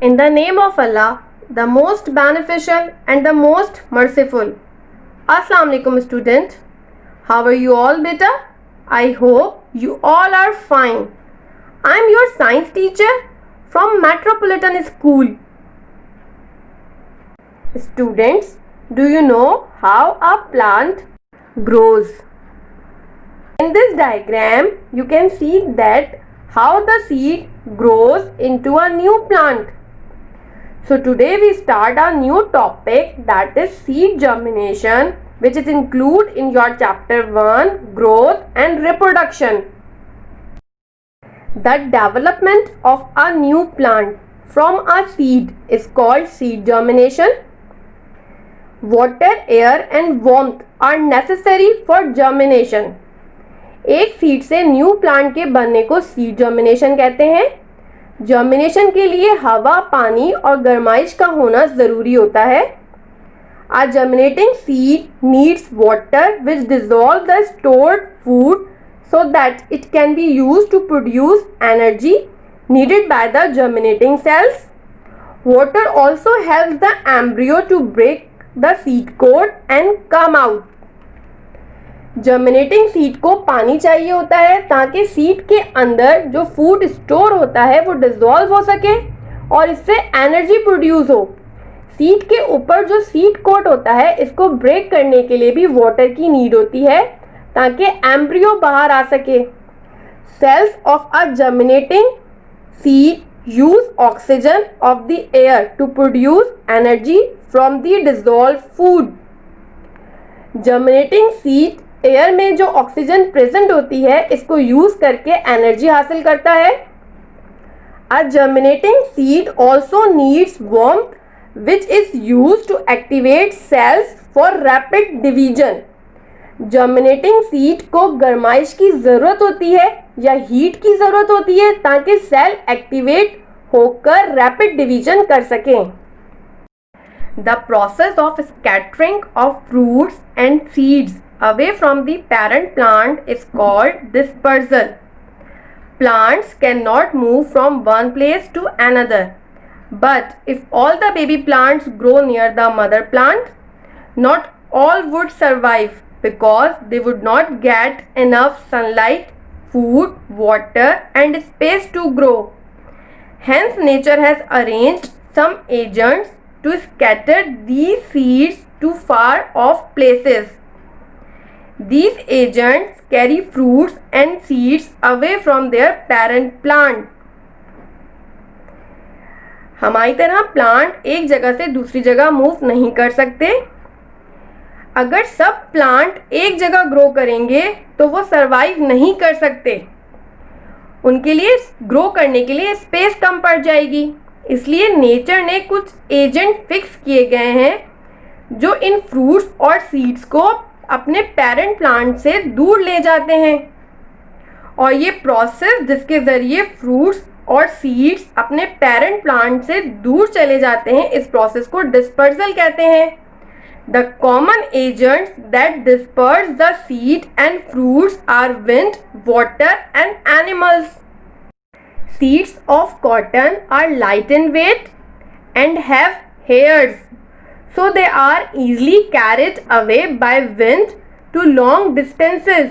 In the name of Allah, the most beneficial and the most merciful. Assalamu alaikum student. How are you all beta? I hope you all are fine. I am your science teacher from Metropolitan School. Students, do you know how a plant grows? In this diagram, you can see that how the seed grows into a new plant. So today we start a new topic, that is seed germination, which is included in your chapter 1, growth and reproduction. The development of a new plant from a seed is called seed germination. Water, air and warmth are necessary for germination. एक seed से new plant के बनने को seed germination कहते हैं. Germination के लिए हवा, पानी और गर्माइश का होना ज़रूरी होता है. A germinating seed needs water which dissolve the stored food so that it can be used to produce energy needed by the germinating cells. Water also helps the embryo to break the seed coat and come out. Germinating seed को पानी चाहिए होता है ताकि seed के अंदर जो food store होता है वो डिसॉल्व हो सके और इससे एनर्जी प्रोड्यूस हो. सीड के ऊपर जो सीड कोट होता है इसको ब्रेक करने के लिए भी वाटर की नीड होती है ताकि एम्ब्रियो बाहर आ सके. Cells of a germinating seed use oxygen of the air to produce energy from the dissolve food. Germinating seed air में जो ऑक्सीजन प्रेजेंट होती है इसको यूज करके एनर्जी हासिल करता है. A germinating seed also needs warmth which is use to activate cells for rapid division. Germinating seed को गर्माइश की ज़रूरत होती है या हीट की ज़रूरत होती है ताकि सेल एक्टिवेट होकर रैपिड डिवीजन कर सकें. The process of scattering of fruits and seeds away from the parent plant is called dispersal. Plants cannot move from one place to another. But if all the baby plants grow near the mother plant, not all would survive because they would not get enough sunlight, food, water and space to grow. Hence nature has arranged some agents to scatter these seeds to far off places. These agents carry fruits and seeds away from their parent plant. हमारी तरह plant एक जगह से दूसरी जगह move नहीं कर सकते. अगर सब प्लांट एक जगह ग्रो करेंगे तो वो सरवाइव नहीं कर सकते. उनके लिए ग्रो करने के लिए स्पेस कम पड़ जाएगी. इसलिए नेचर ने कुछ एजेंट फिक्स किए गए हैं जो इन फ्रूट्स और सीड्स को अपने पेरेंट प्लांट से दूर ले जाते हैं. और ये प्रोसेस जिसके ज़रिए फ्रूट्स और सीड्स अपने पेरेंट प्लांट से दूर चले जाते हैं, इस प्रोसेस को डिस्पर्सल कहते हैं. The common agents that disperse the seed and fruits are wind, water and animals. Seeds of cotton are light in weight and have hairs, so they are easily carried away by wind to long distances.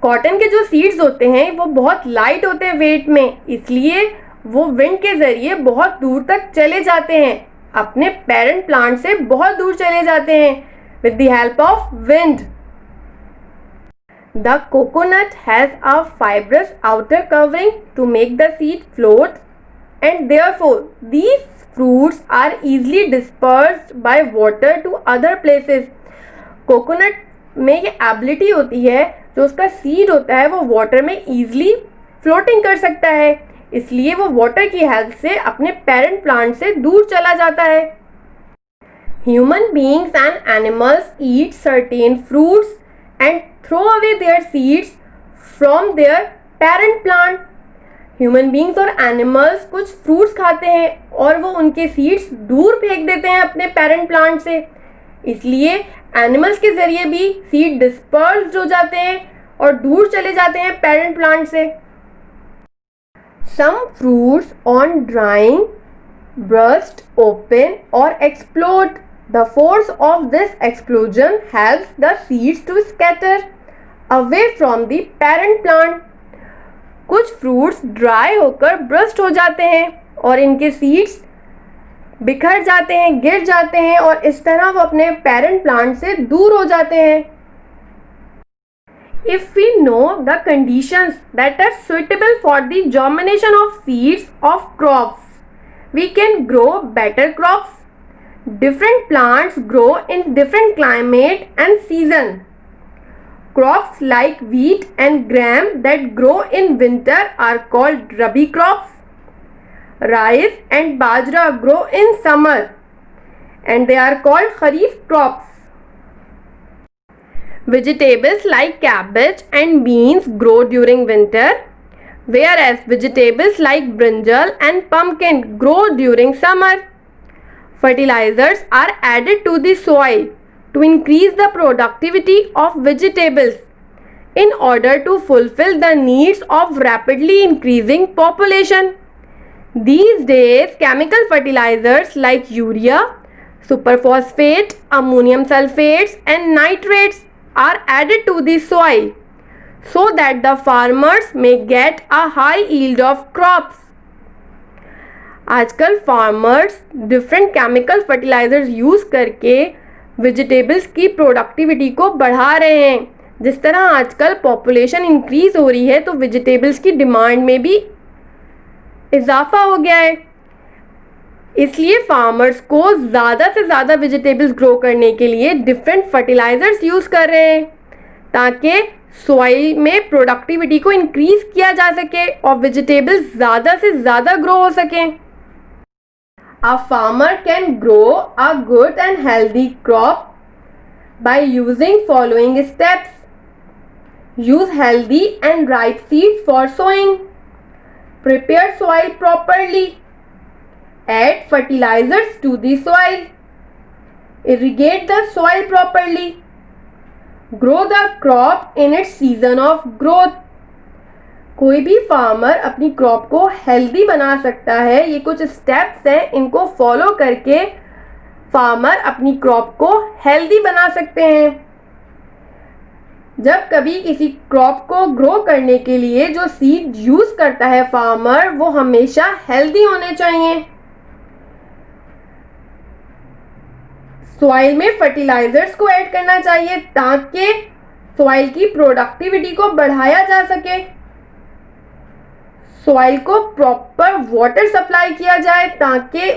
Cotton के जो seeds होते हैं वो बहुत light होते हैं wait में, इसलिए वो विंड के ज़रिए बहुत दूर तक चले जाते हैं, अपने पेरेंट प्लांट से बहुत दूर चले जाते हैं with the help of wind. The coconut has a fibrous outer covering to make the seed float and therefore these fruits are easily dispersed by water to other places. Coconut में ये ability होती है, जो उसका seed होता है वो water में ईजिली फ्लोटिंग कर सकता है, इसलिए वो वाटर की हेल्प से अपने पेरेंट प्लांट से दूर चला जाता है. Human beings and animals eat certain fruits and throw away their seeds from their parent plant. Human beings और एनिमल्स कुछ फ्रूट्स खाते हैं और वो उनके सीड्स दूर फेंक देते हैं अपने पेरेंट प्लांट से. इसलिए एनिमल्स के ज़रिए भी सीड डिस्पर्स्ड हो जाते हैं और दूर चले जाते हैं पेरेंट प्लांट से. Some fruits on drying burst, open, or explode. The force of this explosion helps the seeds to scatter away from the parent plant. कुछ फ्रूट्स ड्राई होकर ब्रस्ट हो जाते हैं और इनके सीड्स बिखर जाते हैं, गिर जाते हैं और इस तरह वो अपने पेरेंट प्लांट से दूर हो जाते हैं. If we know the conditions that are suitable for the germination of seeds of crops, we can grow better crops. Different plants grow in different climate and season. Crops like wheat and gram that grow in winter are called rabi crops. Rice and bajra grow in summer and they are called kharif crops. Vegetables like cabbage and beans grow during winter, whereas vegetables like brinjal and pumpkin grow during summer. Fertilizers are added to the soil to increase the productivity of vegetables in order to fulfill the needs of rapidly increasing population. These days, chemical fertilizers like urea, superphosphate, ammonium sulfates and nitrates are added to the soil so that the farmers may get a high yield of crops. आजकल farmers different chemical fertilisers use करके vegetables की productivity को बढ़ा रहे हैं. जिस तरह आजकल पॉपुलेशन इंक्रीज़ हो रही है तो वेजिटेबल्स की डिमांड में भी इजाफा हो गया है. इसलिए फार्मर्स को ज़्यादा से ज़्यादा वेजिटेबल्स ग्रो करने के लिए डिफरेंट फर्टिलाइजर्स यूज़ कर रहे हैं ताकि सॉइल में प्रोडक्टिविटी को इंक्रीज़ किया जा सके और वेजिटेबल्स ज़्यादा से ज़्यादा ग्रो हो सकें. A farmer can grow a good and healthy crop by using following steps. Use healthy and ripe seeds for sowing. Prepare soil properly. Add fertilizers to the soil. Irrigate the soil properly. Grow the crop in its season of growth. कोई भी farmer अपनी crop को healthy बना सकता है. ये कुछ steps हैं, इनको फॉलो करके फार्मर अपनी क्रॉप को हेल्दी बना सकते हैं. जब कभी किसी क्रॉप को ग्रो करने के लिए जो सीड यूज़ करता है फार्मर, वो हमेशा हेल्दी होने चाहिए. सॉइल में फर्टिलाइजर्स को ऐड करना चाहिए ताकि सॉइल की प्रोडक्टिविटी को बढ़ाया जा सके. सॉइल को प्रॉपर वाटर सप्लाई किया जाए ताकि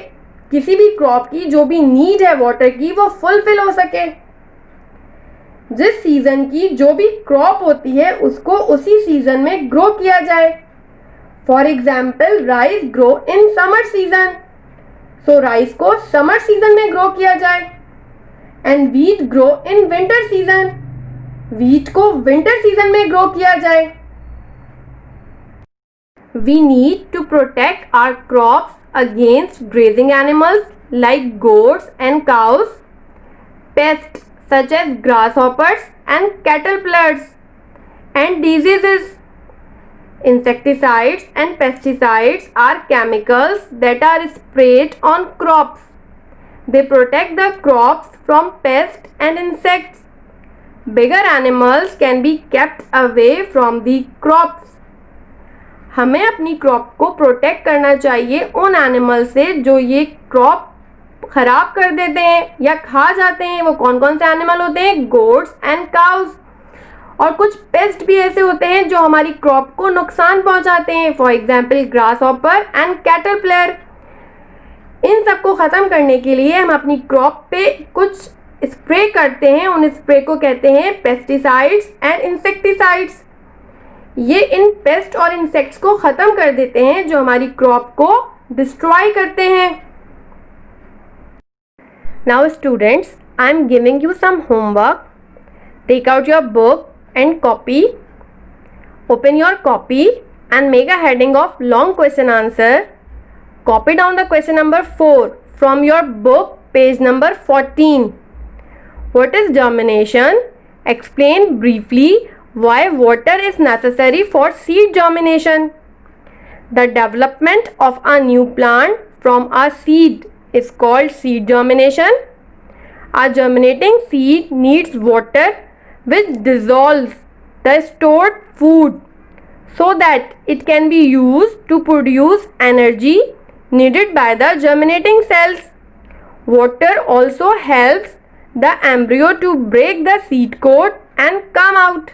किसी भी क्रॉप की जो भी नीड है वाटर की वो फुलफिल हो सके. जिस सीजन की जो भी क्रॉप होती है उसको उसी सीजन में ग्रो किया जाए. For example rice grow in summer season, so rice को समर सीजन में ग्रो किया जाए. And wheat grow in winter season, wheat को विंटर सीजन में ग्रो किया जाए. We need to protect our crops against grazing animals like goats and cows, pests such as grasshoppers and caterpillars, and diseases. Insecticides and pesticides are chemicals that are sprayed on crops. They protect the crops from pests and insects. Bigger animals can be kept away from the crops. हमें अपनी crop को protect करना चाहिए उन animal से जो ये crop ख़राब कर देते हैं या खा जाते हैं. वो कौन कौन से एनिमल होते हैं? Goats and cows. और कुछ पेस्ट भी ऐसे होते हैं जो हमारी क्रॉप को नुकसान पहुंचाते हैं. For example grasshopper and caterpillar. इन सबको ख़त्म करने के लिए हम अपनी क्रॉप पे कुछ स्प्रे करते हैं. उन स्प्रे को कहते हैं पेस्टिसाइड्स एंड इंसेक्टिसाइड्स. ये इन पेस्ट और इंसेक्ट्स को ख़त्म कर देते हैं जो हमारी क्रॉप को डिस्ट्रॉय करते हैं. Now students, I am giving you some homework. Take out your book and copy. Open your copy and make a heading of long question answer. Copy down the question number 4 from your book, page number 14. What is germination? Explain briefly why water is necessary for seed germination. The development of a new plant from a seed is called seed germination. A germinating seed needs water which dissolves the stored food so that it can be used to produce energy needed by the germinating cells. Water also helps the embryo to break the seed coat and come out.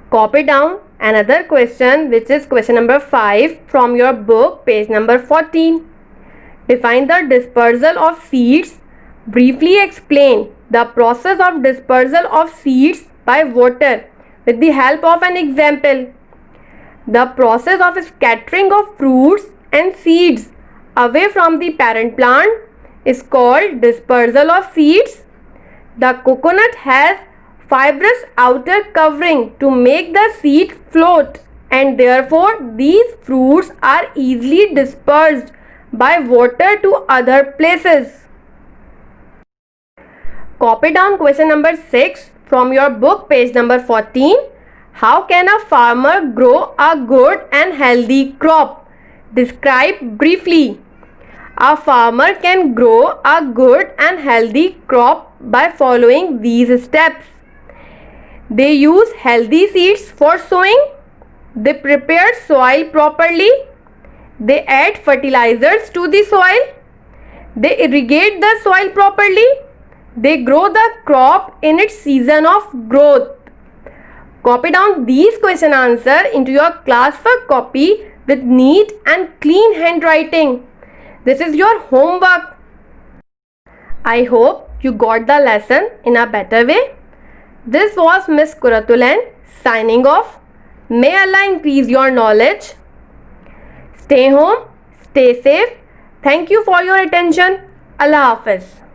Copy down another question, which is question number 5 from your book, page number 14. Define the dispersal of seeds. Briefly explain the process of dispersal of seeds by water with the help of an example. The process of scattering of fruits and seeds away from the parent plant is called dispersal of seeds. The coconut has fibrous outer covering to make the seed float, and therefore these fruits are easily dispersed by water to other places. Copy down question number 6 from your book, page number 14. How can a farmer grow a good and healthy crop? Describe briefly. A farmer can grow a good and healthy crop by following these steps. They use healthy seeds for sowing. They prepare soil properly. They add fertilizers to the soil. They irrigate the soil properly. They grow the crop in its season of growth. Copy down these question answers into your classwork copy with neat and clean handwriting. This is your homework. I hope you got the lesson in a better way. This was Miss Kuratulan signing off. May Allah increase your knowledge. Stay home, stay safe. Thank you for your attention. Allah Hafiz.